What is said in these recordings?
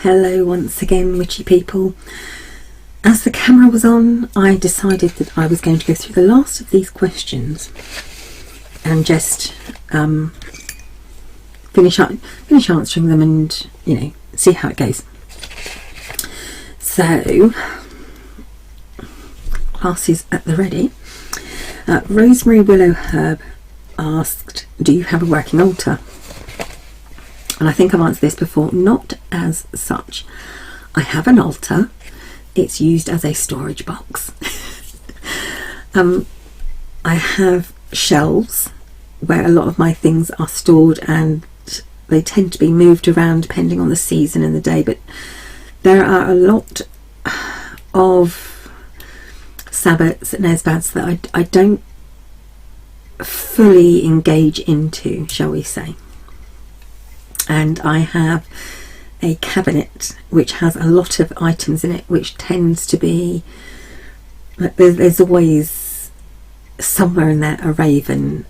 Hello once again, witchy people. As the camera was on, I decided that I was going to go through the last of these questions and just finish answering them and, see how it goes. So, classes at the ready. Rosemary Willow Herb asked, do you have a working altar? And I think I've answered this before. Not as such. I have an altar. It's used as a storage box. I have shelves where a lot of my things are stored, and they tend to be moved around depending on the season and the day, but there are a lot of sabbats and esbats that I don't fully engage into, shall we say. And I have a cabinet which has a lot of items in it, which tends to be, there's always somewhere in there a raven,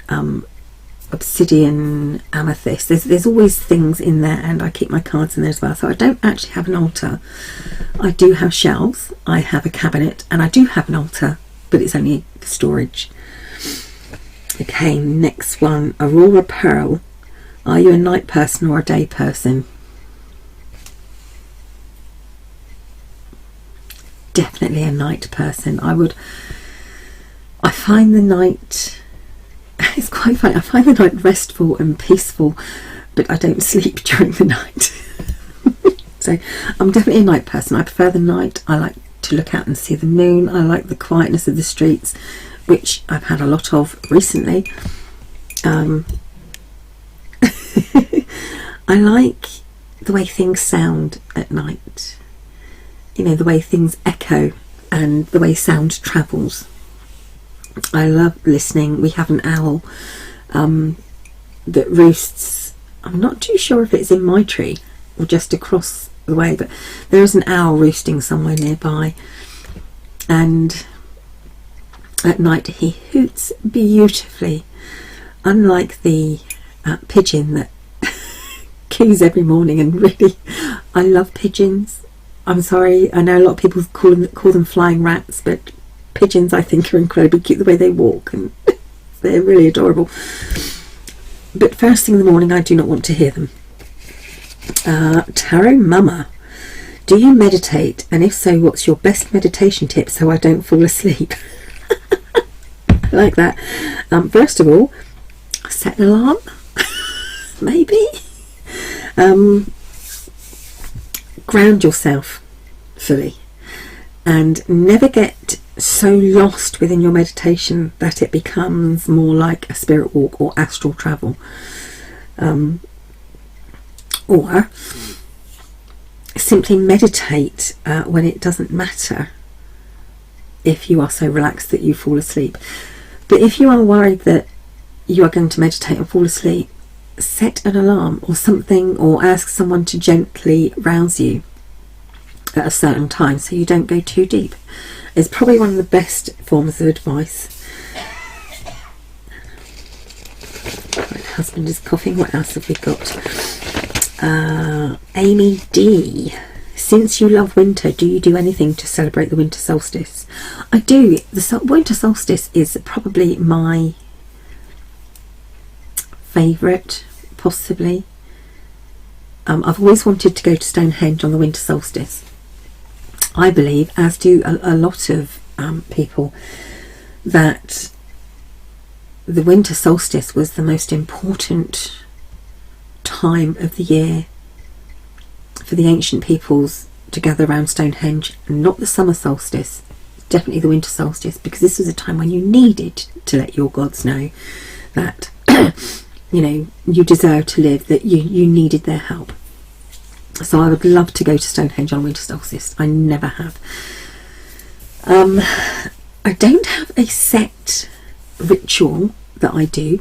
obsidian, amethyst. There's always things in there, and I keep my cards in there as well. So I don't actually have an altar. I do have shelves, I have a cabinet, and I do have an altar, but it's only for storage. Okay, next one, Aurora Pearl. Are you a night person or a day person? Definitely a night person. I find the night, it's quite funny, I find the night restful and peaceful, but I don't sleep during the night. So I'm definitely a night person. I prefer the night. I like to look out and see the moon. I like the quietness of the streets, which I've had a lot of recently. I like the way things sound at night, the way things echo and the way sound travels. I love listening. We have an owl that roosts. I'm not too sure if it's in my tree or just across the way, but there is an owl roosting somewhere nearby, and at night he hoots beautifully, unlike the pigeon that coos every morning. And really, I love pigeons. I'm sorry, I know a lot of people call them flying rats, but pigeons I think are incredibly cute, the way they walk, and they're really adorable. But first thing in the morning I do not want to hear them. Tarot Mama, do you meditate, and if so, what's your best meditation tip so I don't fall asleep? I like that. First of all, set an alarm. Maybe. Ground yourself fully, and never get so lost within your meditation that it becomes more like a spirit walk or astral travel, or simply meditate when it doesn't matter if you are so relaxed that you fall asleep. But if you are worried that you are going to meditate and fall asleep, set an alarm or something, or ask someone to gently rouse you at a certain time so you don't go too deep. It's probably one of the best forms of advice. My husband is coughing. What else have we got? Amy D. Since you love winter, do you do anything to celebrate the winter solstice? I do. The winter solstice is probably my favourite, possibly. I've always wanted to go to Stonehenge on the winter solstice. I believe, as do a lot of people, that the winter solstice was the most important time of the year for the ancient peoples to gather around Stonehenge, not the summer solstice, definitely the winter solstice, because this was a time when you needed to let your gods know that you deserve to live, that you needed their help. So I would love to go to Stonehenge on winter solstice. I never have. I don't have a set ritual that I do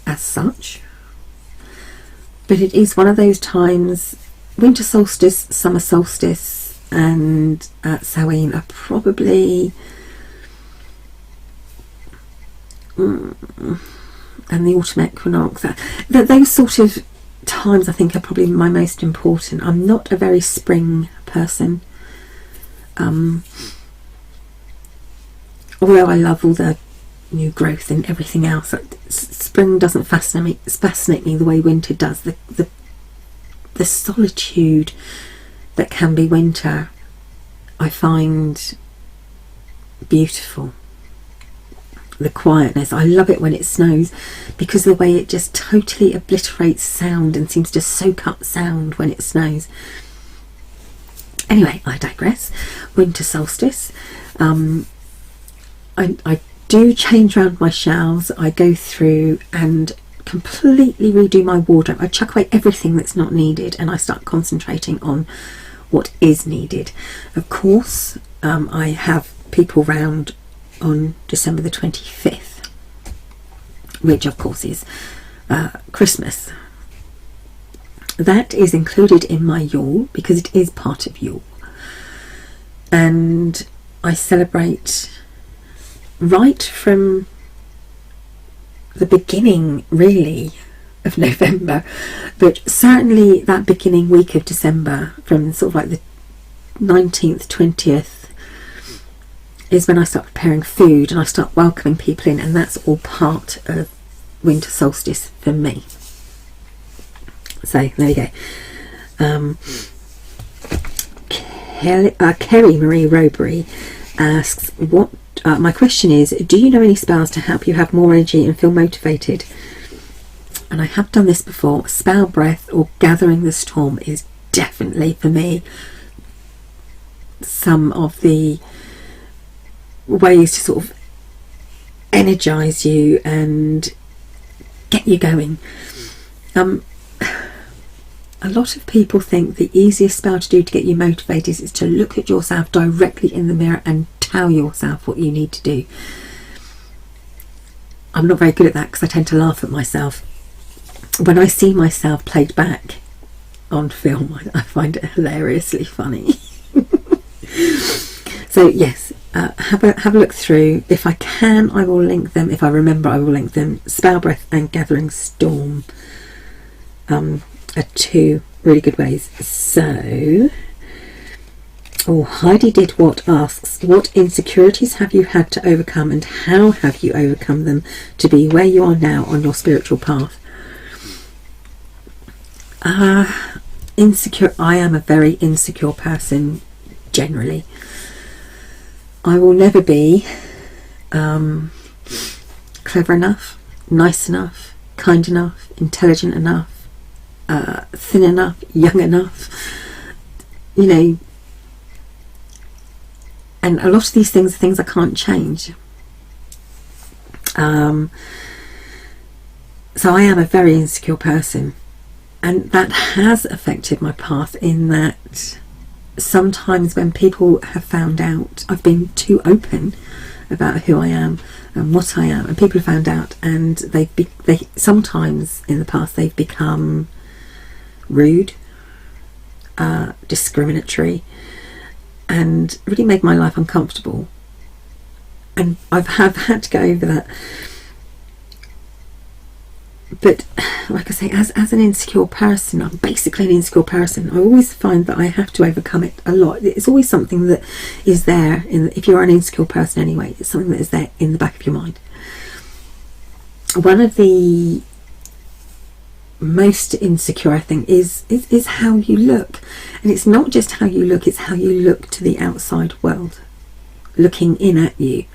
as such, but it is one of those times. Winter solstice, summer solstice, and Samhain are probably and the autumn equinox, those sort of times I think are probably my most important. I'm not a very spring person. Although I love all the new growth and everything else, spring doesn't fascinate me the way winter does. The solitude that can be winter, I find beautiful. The quietness, I love it when it snows, because the way it just totally obliterates sound and seems to soak up sound when it snows. Anyway, I digress. Winter solstice. I do change around my shelves. I go through and completely redo my wardrobe. I chuck away everything that's not needed and I start concentrating on what is needed. Of course, I have people round on December the 25th, which of course is Christmas. That is included in my Yule because it is part of Yule, and I celebrate right from the beginning really of November, but certainly that beginning week of December, from sort of like the 19th, 20th, is when I start preparing food and I start welcoming people in, and that's all part of winter solstice for me. So there you go. Kerry Marie Robury asks, what my question is, do you know any spells to help you have more energy and feel motivated? And I have done this before. Spell breath or gathering the storm is definitely for me some of the ways to sort of energize you and get you going. A lot of people think the easiest spell to do to get you motivated is to look at yourself directly in the mirror and tell yourself what you need to do. I'm not very good at that because I tend to laugh at myself. When I see myself played back on film, I find it hilariously funny. So yes, have a look through. If I can, I will link them. If I remember, I will link them. Spell breath and gathering storm are two really good ways. So, Heidi Did What asks, what insecurities have you had to overcome and how have you overcome them to be where you are now on your spiritual path? Insecure. I am a very insecure person generally. I will never be clever enough, nice enough, kind enough, intelligent enough, thin enough, young enough, you know. And a lot of these things are things I can't change. So I am a very insecure person, and that has affected my path in that sometimes when people have found out I've been too open about who I am and what I am, and people have found out, and they sometimes in the past they've become rude, discriminatory, and really made my life uncomfortable. And I've had to go over that. But like I say, as an insecure person, I'm basically an insecure person. I always find that I have to overcome it a lot. It's always something that is there if you're an insecure person anyway, it's something that is there in the back of your mind. One of the most insecure, I think, is how you look. And it's not just how you look, it's how you look to the outside world looking in at you.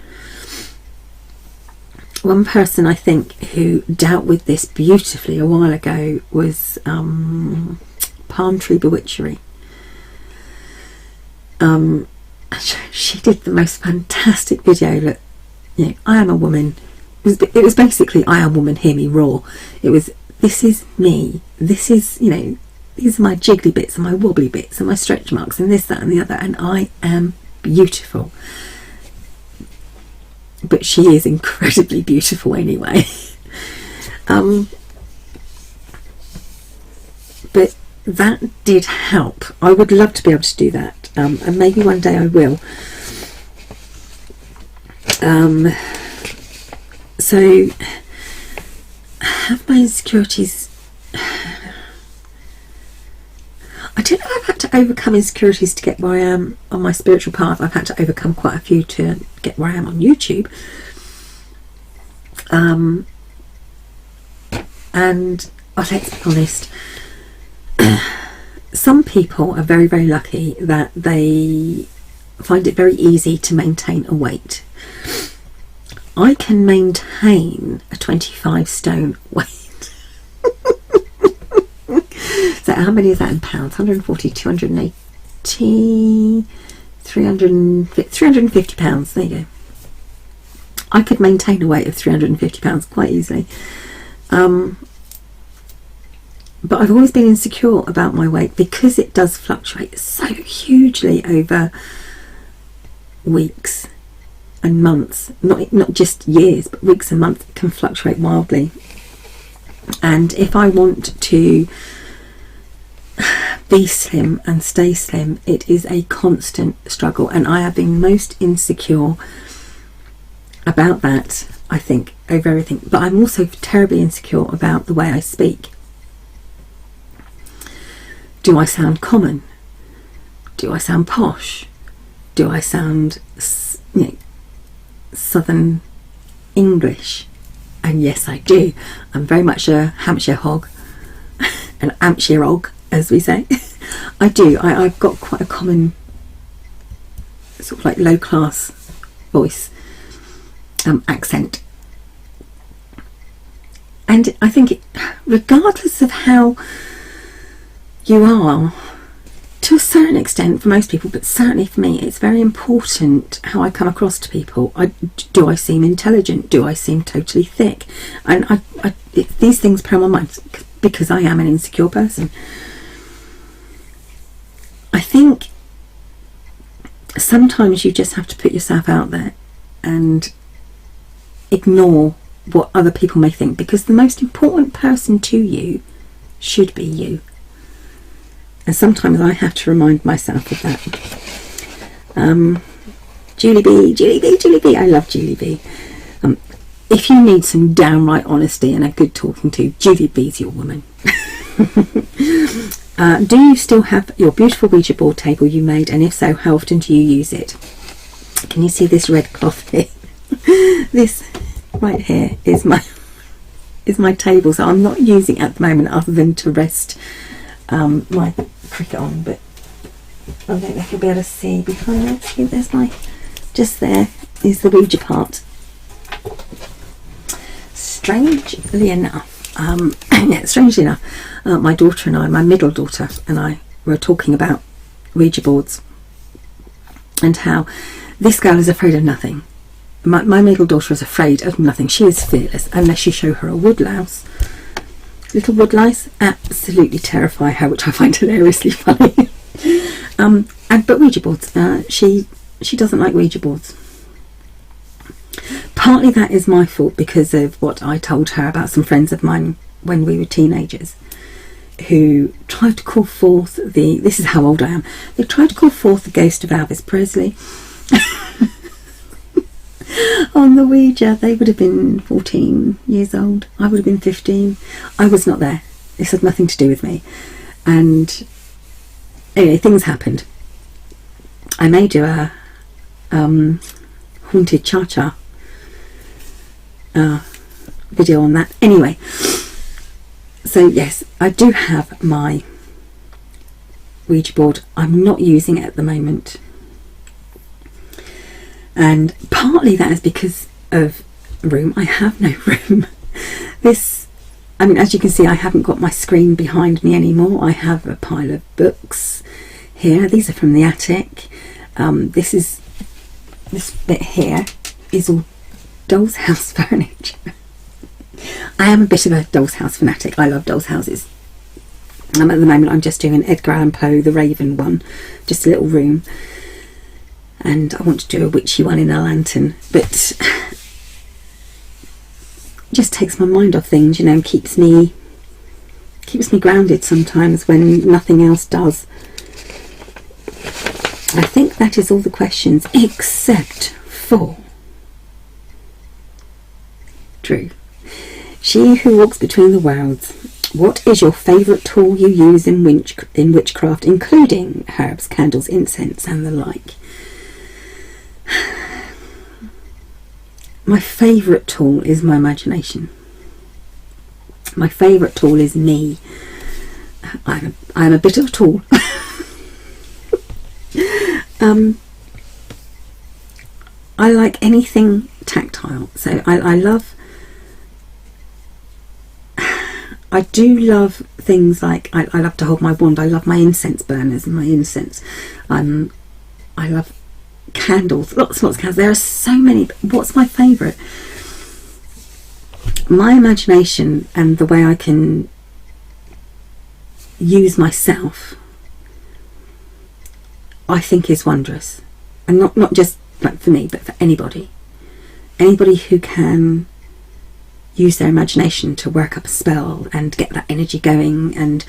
One person I think who dealt with this beautifully a while ago was Palm Tree Bewitchery. She did the most fantastic video that, you know, I am a woman. It was basically I am woman, hear me roar. It was, this is me, this is, you know, these are my jiggly bits and my wobbly bits and my stretch marks and this, that and the other, and I am beautiful. But she is incredibly beautiful anyway. But that did help. I would love to be able to do that, and maybe one day I will. So have my insecurities had to overcome insecurities to get where I am on my spiritual path. I've had to overcome quite a few to get where I am on YouTube. And let's be honest, some people are very, very lucky that they find it very easy to maintain a weight. I can maintain a 25 stone weight. So how many is that in pounds? 140, 280, 350 pounds. There you go. I could maintain a weight of 350 pounds quite easily. But I've always been insecure about my weight because it does fluctuate so hugely over weeks and months. Not just years, but weeks and months. It can fluctuate wildly. And if I want to be slim and stay slim, it is a constant struggle, and I have been most insecure about that, I think, over everything. But I'm also terribly insecure about the way I speak. Do I sound common? Do I sound posh? Do I sound, Southern English? And yes, I do. I'm very much a Hampshire hog, an Hampshire hog, as we say. I do. I've got quite a common, sort of like low class voice, accent. And I think regardless of how you are, to a certain extent for most people, but certainly for me, it's very important how I come across to people. Do I seem intelligent? Do I seem totally thick? And these things play on my mind because I am an insecure person. I think sometimes you just have to put yourself out there and ignore what other people may think, because the most important person to you should be you. And sometimes I have to remind myself of that. Julie B, I love Julie B. If you need some downright honesty and a good talking to, Julie B's your woman. Do you still have your beautiful Ouija board table you made, and if so, how often do you use it? Can you see this red cloth here? This right here is my table, so I'm not using it at the moment other than to rest my cricket on, but I don't know if you'll be able to see behind me. See, there's just there is the Ouija part. Strangely enough, my daughter and I, my middle daughter and I, were talking about Ouija boards and how this girl is afraid of nothing. My middle daughter is afraid of nothing. She is fearless unless you show her a woodlouse. Little woodlice absolutely terrify her, which I find hilariously funny. But Ouija boards, she doesn't like Ouija boards. Partly that is my fault because of what I told her about some friends of mine when we were teenagers, who tried to call forth this is how old I am, they tried to call forth the ghost of Elvis Presley on the Ouija. They would have been 14 years old. I would have been 15. I was not there. This had nothing to do with me. And anyway, things happened. I may do a haunted cha-cha video on that. Anyway, so yes, I do have my Ouija board. I'm not using it at the moment. And partly that is because of room. I have no room. As you can see, I haven't got my screen behind me anymore. I have a pile of books here. These are from the attic. This bit here is all doll's house furniture. I am a bit of a doll's house fanatic. I love doll's houses. At the moment I'm just doing an Edgar Allan Poe, The Raven one, just a little room. And I want to do a witchy one in a lantern, but it just takes my mind off things, and keeps me grounded sometimes when nothing else does. I think that is all the questions, except for Drew. She who walks between the worlds. What is your favourite tool you use in witchcraft, including herbs, candles, incense and the like? My favourite tool is my imagination. My favourite tool is me. I'm a bit of a tool. I like anything tactile, so I do love things like I love to hold my wand. I love my incense burners and my incense. I love candles, lots of candles. There are so many. What's my favourite? My imagination and the way I can use myself, I think, is wondrous. And not just like for me, but for anybody who can use their imagination to work up a spell and get that energy going and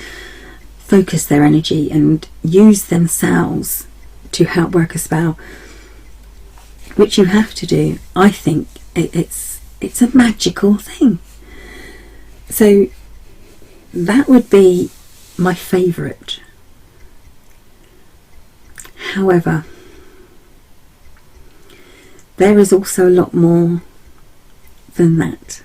focus their energy and use themselves to help work a spell, which you have to do. I think it's a magical thing. So that would be my favourite. However, there is also a lot more than that.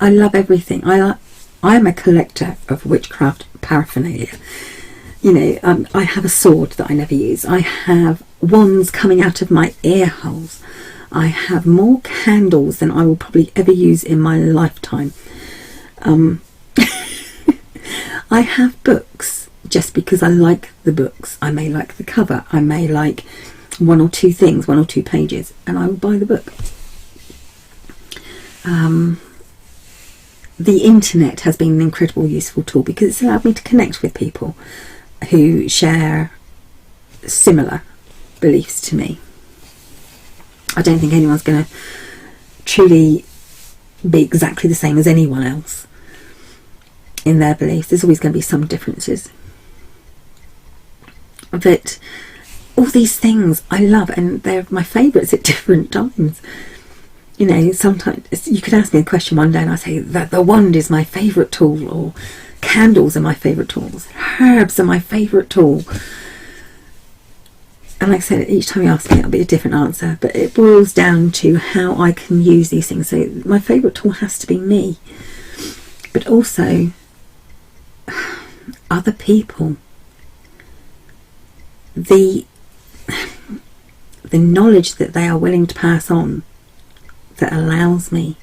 I love everything. I'm a collector of witchcraft paraphernalia. You know, I have a sword that I never use. I have wands coming out of my ear holes. I have more candles than I will probably ever use in my lifetime. I have books just because I like the books. I may like the cover. I may like one or two things, one or two pages, and I will buy the book. The internet has been an incredible useful tool because it's allowed me to connect with people who share similar beliefs to me. I don't think anyone's going to truly be exactly the same as anyone else in their beliefs. There's always going to be some differences. But all these things I love, and they're my favourites at different times. You know, sometimes you could ask me a question one day and I say that the wand is my favourite tool, or candles are my favourite tools, herbs are my favourite tool. And like I said, each time you ask me it'll be a different answer, but it boils down to how I can use these things. So my favourite tool has to be me, but also other people. The knowledge that they are willing to pass on, that allows me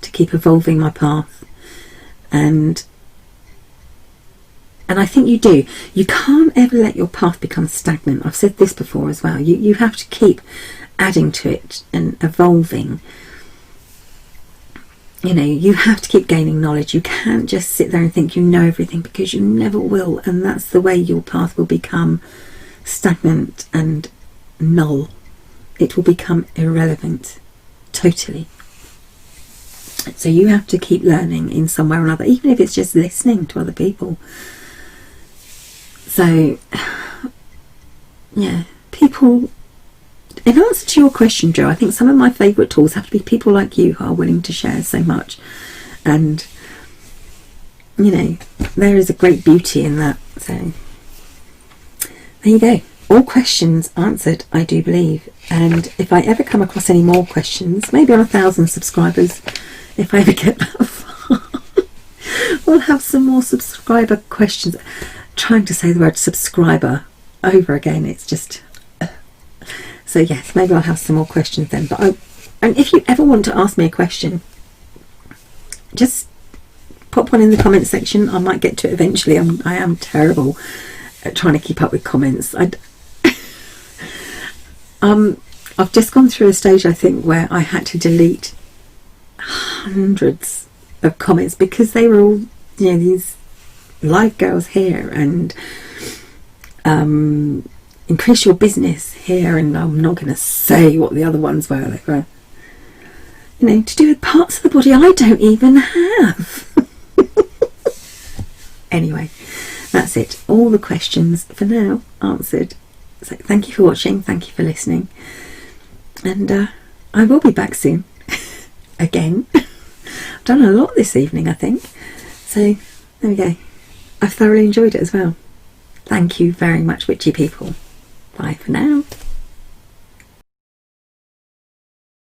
to keep evolving my path. And I think you do. You can't ever let your path become stagnant. I've said this before as well. You have to keep adding to it and evolving. You know, you have to keep gaining knowledge. You can't just sit there and think you know everything, because you never will. And that's the way your path will become stagnant and null. It will become irrelevant. Totally. So you have to keep learning in some way or another, even if it's just listening to other people. So yeah, people, in answer to your question, Joe, I think some of my favourite tools have to be people like you who are willing to share so much. And you know, there is a great beauty in that. So there you go. All questions answered, I do believe. And if I ever come across any more questions, maybe on 1,000 subscribers, if I ever get that far, we'll have some more subscriber questions. Trying to say the word subscriber over again, it's just... So yes, maybe I'll have some more questions then. But and if you ever want to ask me a question, just pop one in the comment section. I might get to it eventually. I am terrible at trying to keep up with comments. I've just gone through a stage, I think, where I had to delete hundreds of comments because they were all, you know, these live girls here and increase your business here, and I'm not going to say what the other ones were. They were, you know, to do with parts of the body I don't even have. Anyway, that's it. All the questions for now answered. So thank you for watching, thank you for listening, and I will be back soon again. done a lot this evening, I think. So there we go. I've thoroughly enjoyed it as well. Thank you very much, witchy people. Bye for now.